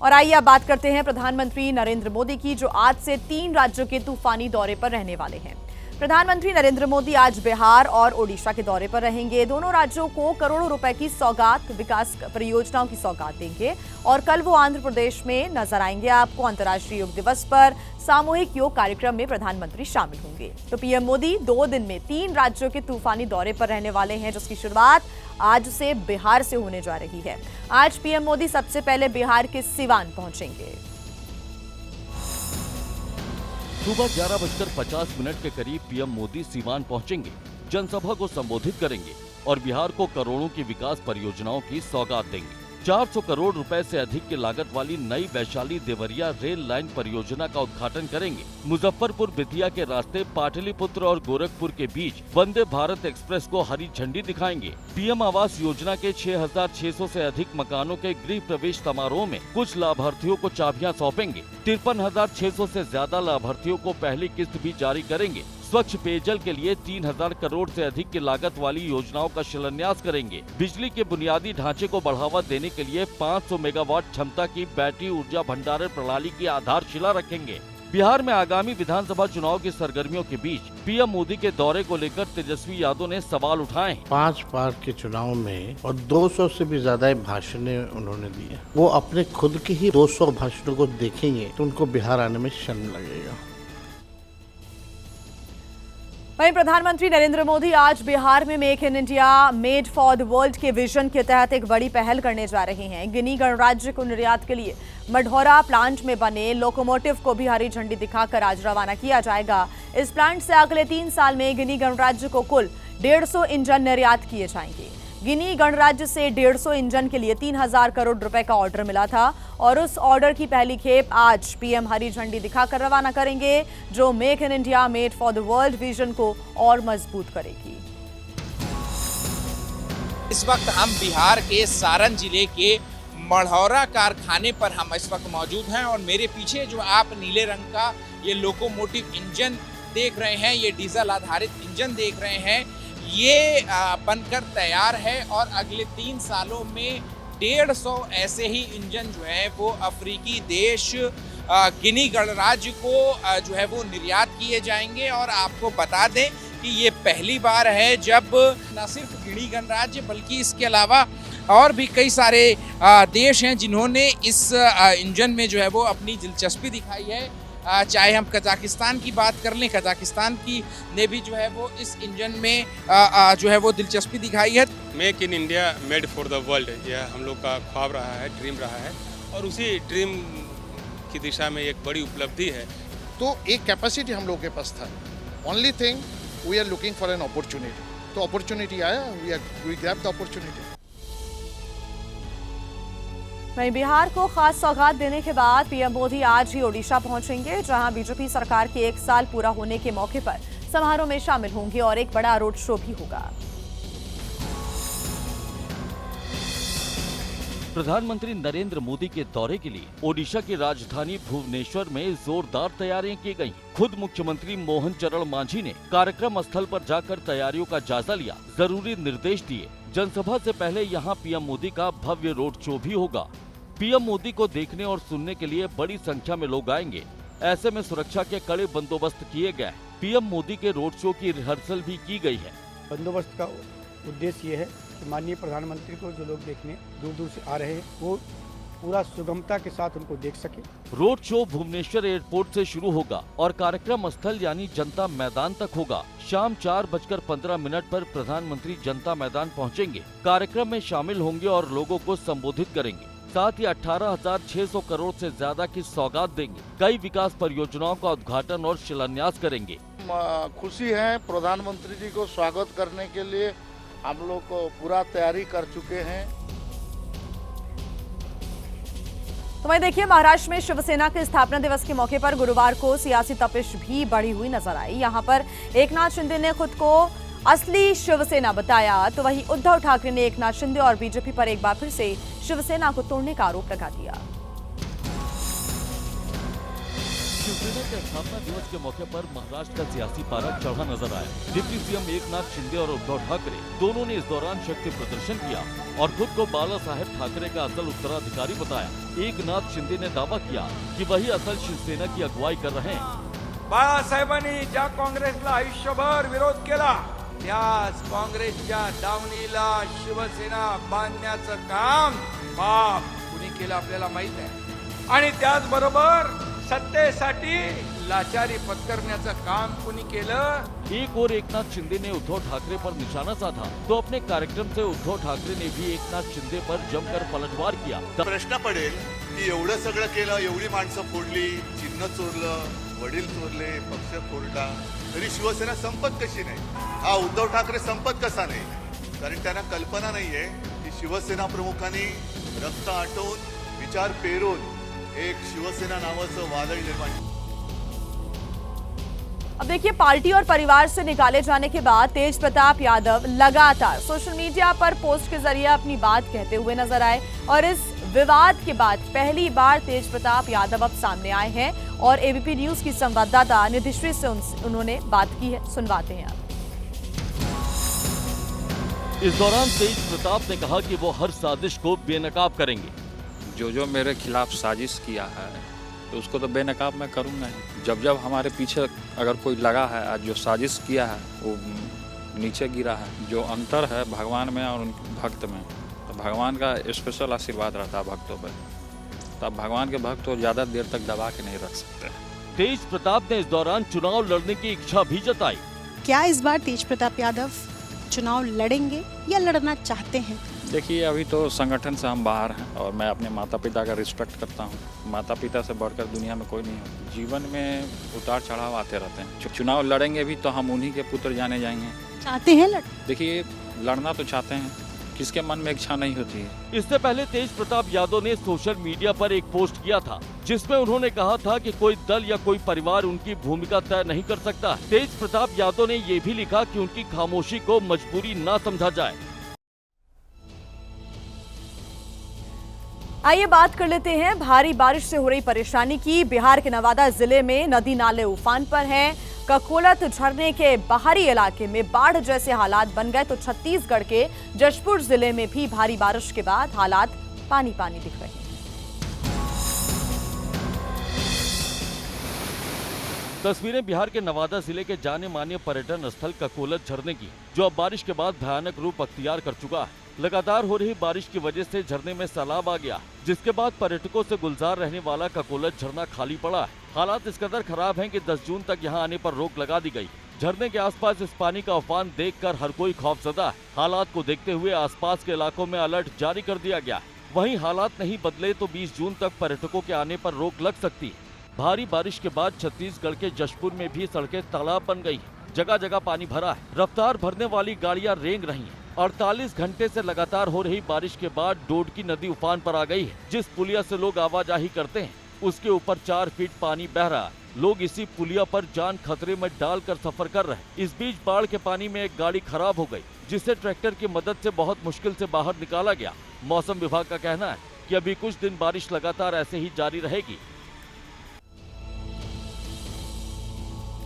और आइए अब बात करते हैं प्रधानमंत्री नरेंद्र मोदी की, जो आज से 3 राज्यों के तूफानी दौरे पर रहने वाले हैं। प्रधानमंत्री नरेंद्र मोदी आज बिहार और ओडिशा के दौरे पर रहेंगे। दोनों राज्यों को करोड़ों रुपए की सौगात, विकास परियोजनाओं की सौगात देंगे और कल वो आंध्र प्रदेश में नजर आएंगे। आपको अंतर्राष्ट्रीय योग दिवस पर सामूहिक योग कार्यक्रम में प्रधानमंत्री शामिल होंगे। तो पीएम मोदी 2 दिन में 3 राज्यों के तूफानी दौरे पर रहने वाले हैं, जिसकी शुरुआत आज से बिहार से होने जा रही है। आज पीएम मोदी सबसे पहले बिहार के सिवान पहुंचेंगे। सुबह 11:50 के करीब पीएम मोदी सीवान पहुंचेंगे, जनसभा को संबोधित करेंगे और बिहार को करोड़ों की विकास परियोजनाओं की सौगात देंगे। 400 करोड़ रुपए से अधिक की लागत वाली नई वैशाली देवरिया रेल लाइन परियोजना का उद्घाटन करेंगे। मुजफ्फरपुर बेतिया के रास्ते पाटलिपुत्र और गोरखपुर के बीच वंदे भारत एक्सप्रेस को हरी झंडी दिखाएंगे। पीएम आवास योजना के 6,600 से अधिक मकानों के गृह प्रवेश समारोह में कुछ लाभार्थियों को चाबियां सौंपेंगे। 53,600 से ज्यादा लाभार्थियों को पहली किस्त भी जारी करेंगे। स्वच्छ पेयजल के लिए 3,000 करोड़ से अधिक की लागत वाली योजनाओं का शिलान्यास करेंगे। बिजली के बुनियादी ढांचे को बढ़ावा देने के लिए 500 मेगावाट क्षमता की बैटरी ऊर्जा भंडारण प्रणाली की आधारशिला रखेंगे। बिहार में आगामी विधानसभा चुनाव की सरगर्मियों के बीच पीएम मोदी के दौरे को लेकर तेजस्वी यादव ने सवाल उठाए। 5 बार के चुनाव में और 200 से भी ज्यादा भाषण उन्होंने दिए। वो अपने खुद के ही 200 भाषणों को देखेंगे तो उनको बिहार आने में शर्म लगेगा। वहीं प्रधानमंत्री नरेंद्र मोदी आज बिहार में make in India made for the world के विजन के तहत एक बड़ी पहल करने जा रहे हैं। गिनी गणराज्य को निर्यात के लिए मढ़ौरा प्लांट में बने लोकोमोटिव को भी हरी झंडी दिखाकर आज रवाना किया जाएगा। इस प्लांट से अगले 3 साल में गिनी गणराज्य को कुल 150 इंजन निर्यात किए जाएंगे। गिनी गणराज्य से 150 इंजन के लिए 3,000 करोड़ रुपए का ऑर्डर मिला था और उस ऑर्डर की पहली खेप आज पीएम हरी झंडी दिखाकर रवाना करेंगे, जो make in India made for the world vision को और मजबूत करेगी। इस वक्त हम बिहार के सारण जिले के मढ़ौरा कारखाने पर हम इस वक्त मौजूद हैं और मेरे पीछे जो आप नीले रंग का ये लोकोमोटिव इंजन देख रहे हैं, ये डीजल आधारित इंजन देख रहे हैं, ये बनकर तैयार है और अगले 3 सालों में 150 ऐसे ही इंजन जो है वो अफ्रीकी देश गिनी गणराज्य को जो है वो निर्यात किए जाएंगे। और आपको बता दें कि ये पहली बार है जब न सिर्फ गिनी गणराज्य बल्कि इसके अलावा और भी कई सारे देश हैं जिन्होंने इस इंजन में जो है वो अपनी दिलचस्पी दिखाई है। चाहे हम कजाकिस्तान की बात कर लें, कजाकिस्तान की ने भी जो है वो इस इंजन में जो है वो दिलचस्पी दिखाई है। Make in India made for the world, यह हम लोग का ख्वाब रहा है, ड्रीम रहा है और उसी ड्रीम की दिशा में एक बड़ी उपलब्धि है। तो एक कैपेसिटी हम लोग के पास था। Only thing we are looking for an opportunity. तो अपॉर्चुनिटी आया, वी ग्रैब द अपॉर्चुनिटी। वहीं बिहार को खास सौगात देने के बाद पीएम मोदी आज ही ओडिशा पहुंचेंगे, जहां बीजेपी सरकार के 1 साल पूरा होने के मौके पर समारोह में शामिल होंगे और एक बड़ा रोड शो भी होगा। प्रधानमंत्री नरेंद्र मोदी के दौरे के लिए ओडिशा की राजधानी भुवनेश्वर में जोरदार तैयारियां की गयी। खुद मुख्यमंत्री मोहन चरण मांझी ने कार्यक्रम स्थल पर जाकर तैयारियों का जायजा लिया, जरूरी निर्देश दिए। जनसभा से पहले यहां पीएम मोदी का भव्य रोड शो भी होगा। पीएम मोदी को देखने और सुनने के लिए बड़ी संख्या में लोग आएंगे। ऐसे में सुरक्षा के कड़े बंदोबस्त किए गए। पीएम मोदी के रोड शो की रिहर्सल भी की गई है। बंदोबस्त का उद्देश्य ये है कि माननीय प्रधानमंत्री को जो लोग देखने दूर दूर से आ रहे हैं वो पूरा सुगमता के साथ उनको देख सके। रोड शो भुवनेश्वर एयरपोर्ट से शुरू होगा और कार्यक्रम स्थल यानी जनता मैदान तक होगा। शाम 4:15 पर प्रधानमंत्री जनता मैदान पहुंचेंगे, कार्यक्रम में शामिल होंगे और लोगों को संबोधित करेंगे। साथ ही 18,600 करोड़ से ज्यादा की सौगात देंगे। कई विकास परियोजनाओं का उद्घाटन और शिलान्यास करेंगे। खुशी है प्रधानमंत्री जी को स्वागत करने के लिए हम लोग को पूरा तैयारी कर चुके हैं। तो वहीं देखिए, महाराष्ट्र में शिवसेना के स्थापना दिवस के मौके पर गुरुवार को सियासी तपिश भी बढ़ी हुई नजर आई। यहां पर एकनाथ शिंदे ने खुद को असली शिवसेना बताया, तो वहीं उद्धव ठाकरे ने एकनाथ शिंदे और बीजेपी पर एक बार फिर से शिवसेना को तोड़ने का आरोप लगा दिया। शिवसेना के स्थापना दिवस के मौके पर महाराष्ट्र का सियासी पारा चढ़ा नजर आया। डिप्टी सीएम एकनाथ शिंदे और उद्धव ठाकरे दोनों ने इस दौरान शक्ति प्रदर्शन किया और खुद को बाला साहेब ठाकरे का असल उत्तराधिकारी बताया। एकनाथ शिंदे ने दावा किया कि वही असल शिवसेना की अगुवाई कर रहे हैं। बाळासाहेबांनी ज्या काँग्रेसला आयुष्यभर विरोध केला त्याच काँग्रेसच्या दावणीला शिवसेना बांधण्याचं काम बाप कुणी केलं आपल्याला माहित आहे आणि त्याचबरोबर सत्तेसाठी लाचारी पत्करण्याचं काम कुणी केलं। एक और एकनाथ शिंदे ने उद्धव ठाकरे पर निशाना साधा तो अपने कार्यक्रम से उद्धव ठाकरे ने भी एकनाथ शिंदे पर जमकर पलटवार किया। प्रश्न पडेल की एवढं सगळं केलं, एवढी माणसं फोडली, चिन्ह चोरलं, वडील चोरले, पक्ष फोडला, तरी शिवसेना संपत कशी नाही? हा उद्धव ठाकरे संपत कसा नाही? कारण त्यांना कल्पना नाहीये की शिवसेना प्रमुखांनी रक्त आटवून विचार पेरून एक शिवसेना नावाचं वादळ निर्माण। अब देखिए, पार्टी और परिवार से निकाले जाने के बाद तेज प्रताप यादव लगातार सोशल मीडिया पर पोस्ट के जरिए अपनी बात कहते हुए नजर आए और इस विवाद के बाद पहली बार तेज प्रताप यादव अब सामने आए हैं और एबीपी न्यूज की संवाददाता निधिश्री से उन्होंने बात की है। सुनवाते हैं आप। इस दौरान तेज प्रताप ने कहा कि वो हर साजिश को बेनकाब करेंगे। जो मेरे खिलाफ साजिश किया है तो उसको तो बेनकाब मैं करूँगा ही। जब हमारे पीछे अगर कोई लगा है, आज जो साजिश किया है वो नीचे गिरा है। जो अंतर है भगवान में और भक्त में, तो भगवान का स्पेशल आशीर्वाद रहता है भक्तों पर, तब भगवान के भक्त को ज़्यादा देर तक दबा के नहीं रख सकते। तेज प्रताप ने इस दौरान चुनाव लड़ने की इच्छा भी जताई। क्या इस बार तेज प्रताप यादव चुनाव लड़ेंगे या लड़ना चाहते हैं? देखिए, अभी तो संगठन से हम बाहर हैं और मैं अपने माता पिता का रिस्पेक्ट करता हूँ। माता पिता से बढ़कर दुनिया में कोई नहीं है। जीवन में उतार चढ़ाव आते रहते हैं। चुनाव लड़ेंगे भी तो हम उन्हीं के पुत्र जाने जाएंगे। चाहते हैं लड़? देखिए, लड़ना तो चाहते हैं, किसके मन में इच्छा नहीं होती है। इससे पहले तेज प्रताप यादव ने सोशल मीडिया पर एक पोस्ट किया था जिसमें उन्होंने कहा था कि कोई दल या कोई परिवार उनकी भूमिका तय नहीं कर सकता। तेज प्रताप यादव ने ये भी लिखा कि उनकी खामोशी को मजबूरी न समझा जाए। आइए बात कर लेते हैं भारी बारिश से हो रही परेशानी की। बिहार के नवादा जिले में नदी नाले उफान पर हैं। ककोलत झरने के बाहरी इलाके में बाढ़ जैसे हालात बन गए तो छत्तीसगढ़ के जशपुर जिले में भी भारी बारिश के बाद हालात पानी पानी दिख रहे हैं। तस्वीरें बिहार के नवादा जिले के जाने माने पर्यटन स्थल ककोलत झरने की, जो अब बारिश के बाद भयानक रूप अख्तियार कर चुका है। लगातार हो रही बारिश की वजह से झरने में सैलाब आ गया, जिसके बाद पर्यटकों से गुलजार रहने वाला ककोलत झरना खाली पड़ा है। हालात इस कदर खराब हैं कि 10 जून तक यहां आने पर रोक लगा दी गई। झरने के आसपास इस पानी का उफान देखकर हर कोई खौफजदा है। हालात को देखते हुए आसपास के इलाकों में अलर्ट जारी कर दिया गया। वहीं हालात नहीं बदले तो 20 जून तक पर्यटकों के आने पर रोक लग सकती है। भारी बारिश के बाद छत्तीसगढ़ के जशपुर में भी सड़कें तालाब बन गई, जगह जगह पानी भरा है। रफ्तार भरने वाली गाड़ियां रेंग रही हैं। 48 घंटे से लगातार हो रही बारिश के बाद डोडकी नदी उफान पर आ गई है। जिस पुलिया से लोग आवाजाही करते हैं उसके ऊपर 4 फीट पानी बह रहा है। लोग इसी पुलिया पर जान खतरे में डालकर सफर कर रहे हैं। इस बीच बाढ़ के पानी में एक गाड़ी खराब हो गई, जिसे ट्रैक्टर की मदद से बहुत मुश्किल से बाहर निकाला गया। मौसम विभाग का कहना है कि अभी कुछ दिन बारिश लगातार ऐसे ही जारी रहेगी।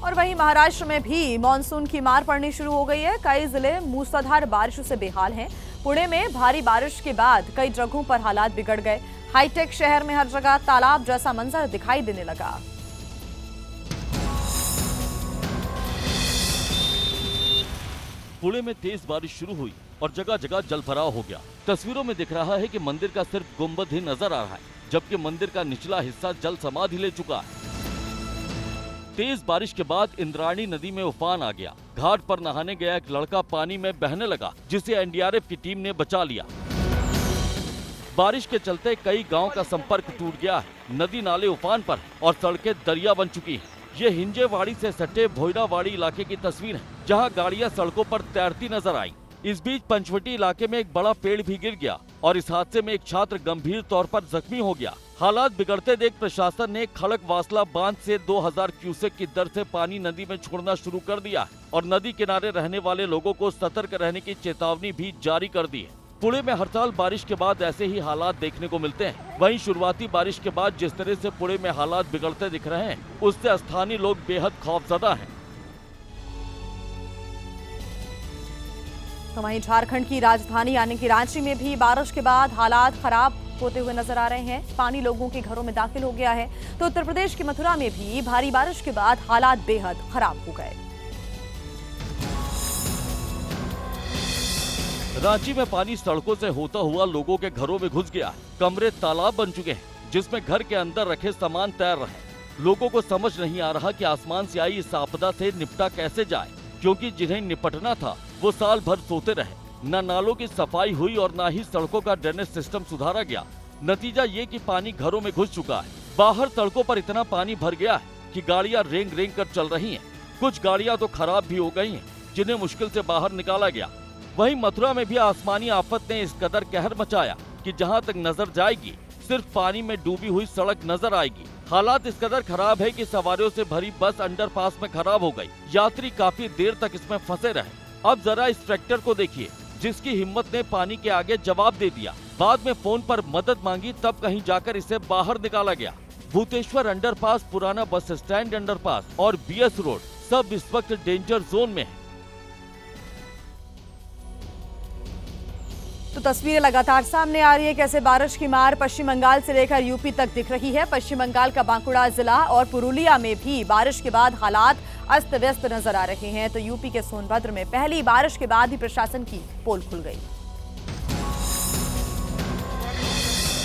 और वहीं महाराष्ट्र में भी मानसून की मार पड़नी शुरू हो गई है। कई जिले मूसलाधार बारिश से बेहाल हैं। पुणे में भारी बारिश के बाद कई जगहों पर हालात बिगड़ गए। हाईटेक शहर में हर जगह तालाब जैसा मंजर दिखाई देने लगा। पुणे में तेज बारिश शुरू हुई और जगह जगह जलभराव हो गया। तस्वीरों में दिख रहा है कि मंदिर का सिर्फ गुंबद ही नजर आ रहा है, जबकि मंदिर का निचला हिस्सा जल समाधि ले चुका है। तेज बारिश के बाद इंद्रायणी नदी में उफान आ गया। घाट पर नहाने गया एक लड़का पानी में बहने लगा, जिसे एनडीआरएफ की टीम ने बचा लिया। बारिश के चलते कई गांव का संपर्क टूट गया है। नदी नाले उफान पर और सड़कें दरिया बन चुकी हैं। ये हिंजेवाड़ी से सटे भोयरावाड़ी इलाके की तस्वीर है, जहां गाड़ियां सड़कों पर तैरती नजर आई। इस बीच पंचवटी इलाके में एक बड़ा पेड़ भी गिर गया और इस हादसे में एक छात्र गंभीर तौर पर जख्मी हो गया। हालात बिगड़ते देख प्रशासन ने खड़क वासला बांध से 2000 क्यूसेक की दर से पानी नदी में छोड़ना शुरू कर दिया और नदी किनारे रहने वाले लोगों को सतर्क रहने की चेतावनी भी जारी कर दी है। पुणे में हर साल बारिश के बाद ऐसे ही हालात देखने को मिलते हैं। वहीं शुरुआती बारिश के बाद जिस तरह से पुणे में हालात बिगड़ते दिख रहे हैं, उससे स्थानीय लोग बेहद खौफजदा हैं। तो वहीं झारखंड की राजधानी यानी कि रांची में भी बारिश के बाद हालात खराब होते हुए नजर आ रहे हैं। पानी लोगों के घरों में दाखिल हो गया है। तो उत्तर प्रदेश की मथुरा में भी भारी बारिश के बाद हालात बेहद खराब हो गए। रांची में पानी सड़कों से होता हुआ लोगों के घरों में घुस गया। कमरे तालाब बन चुके हैं, जिसमें घर के अंदर रखे सामान तैर रहे। लोगों को समझ नहीं आ रहा कि आसमान से आई इस आपदा से निपटा कैसे जाए, क्योंकि जिन्हें निपटना था वो साल भर सोते रहे। न नालों की सफाई हुई और न ही सड़कों का ड्रेनेज सिस्टम सुधारा गया। नतीजा ये कि पानी घरों में घुस चुका है। बाहर सड़कों पर इतना पानी भर गया है कि गाड़ियां रेंग रेंग कर चल रही हैं। कुछ गाड़ियां तो खराब भी हो गई हैं, जिन्हें मुश्किल से बाहर निकाला गया। वहीं मथुरा में भी आसमानी आफत ने इस कदर कहर मचाया कि जहां तक नजर जाएगी सिर्फ पानी में डूबी हुई सड़क नजर आएगी। हालात इस कदर खराब है कि सवारियों से भरी बस अंडरपास में खराब हो गई। यात्री काफी देर तक इसमें फंसे रहे। अब जरा इस ट्रैक्टर को देखिए, जिसकी हिम्मत ने पानी के आगे जवाब दे दिया। बाद में फोन पर मदद मांगी, तब कहीं जाकर इसे बाहर निकाला गया। भूतेश्वर अंडरपास, पुराना बस स्टैंड अंडरपास और बीएस रोड सब इस वक्त डेंजर जोन में है। तो तस्वीरें लगातार सामने आ रही है कैसे बारिश की मार पश्चिम बंगाल से लेकर यूपी तक दिख रही है। पश्चिम बंगाल का बांकुड़ा जिला और पुरुलिया में भी बारिश के बाद हालात अस्त व्यस्त नजर आ रहे हैं। तो यूपी के सोनभद्र में पहली बारिश के बाद ही प्रशासन की पोल खुल गई।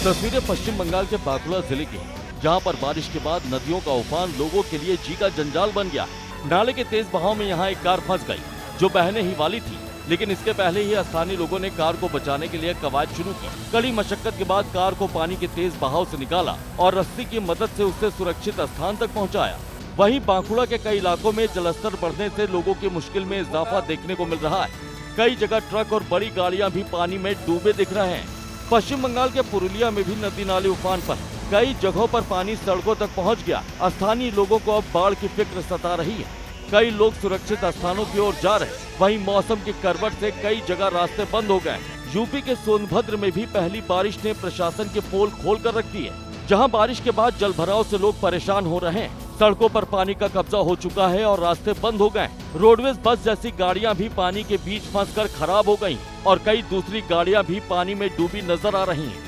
तस्वीरें पश्चिम बंगाल के बांकुड़ा जिले की, जहां पर बारिश के बाद नदियों का उफान लोगों के लिए जी का जंजाल बन गया। नाले के तेज बहाव में यहां एक कार फंस गई, जो बहने ही वाली थी। लेकिन इसके पहले ही स्थानीय लोगों ने कार को बचाने के लिए कवायद शुरू की। कड़ी मशक्कत के बाद कार को पानी के तेज बहाव से निकाला और रस्सी की मदद से उसे सुरक्षित स्थान तक पहुंचाया। वहीं बांकुड़ा के कई इलाकों में जलस्तर बढ़ने से लोगों की मुश्किल में इजाफा देखने को मिल रहा है। कई जगह ट्रक और बड़ी गाड़ियां भी पानी में डूबे दिख रहे हैं। पश्चिम बंगाल के पुरुलिया में भी नदी नाले उफान पर, कई जगहों पर पानी सड़कों तक पहुँच गया। स्थानीय लोगों को अब बाढ़ की फिक्र सता रही है। कई लोग सुरक्षित स्थानों की ओर जा रहे। वहीं मौसम की करवट से कई जगह रास्ते बंद हो गए। यूपी के सोनभद्र में भी पहली बारिश ने प्रशासन के पोल खोल कर रख दी है। जहां बारिश के बाद जल भराव से लोग परेशान हो रहे हैं। सड़कों पर पानी का कब्जा हो चुका है और रास्ते बंद हो गए। रोडवेज बस जैसी गाड़ियां भी पानी के बीच फंसकर खराब हो गयी और कई दूसरी गाड़ियां भी पानी में डूबी नजर आ रही हैं।